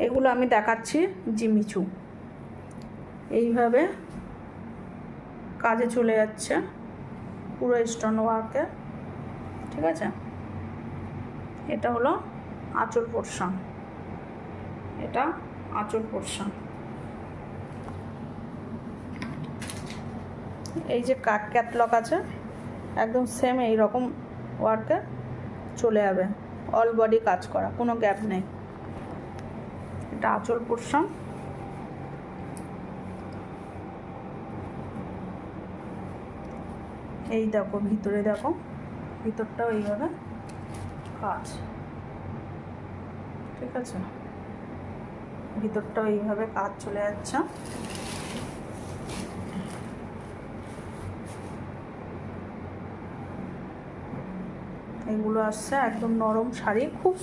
এগুলো আমি দেখাচ্ছি জিমিচু। এইভাবে কাজে চলে যাচ্ছে পুরো স্টোন ওয়ার্কে, ঠিক আছে। এটা হলো আঁচল পোর্শন, এটা আঁচল পোর্শন। এই যে ক্যাটলগ আছে একদম সেম এই রকম ওয়ার্কে চলে যাবে, অল বডি কাজ করা, কোনো গ্যাপ নেই। এটা আঁচল পোর্শন। এই দেখো ভিতরে, দেখো ভিতরটাও এইভাবে কাজ, ঠিক আছে। ভিতরটাও এইভাবে কাজ চলে যাচ্ছে। এগুলো আসছে একদম নরম শাড়ি, খুব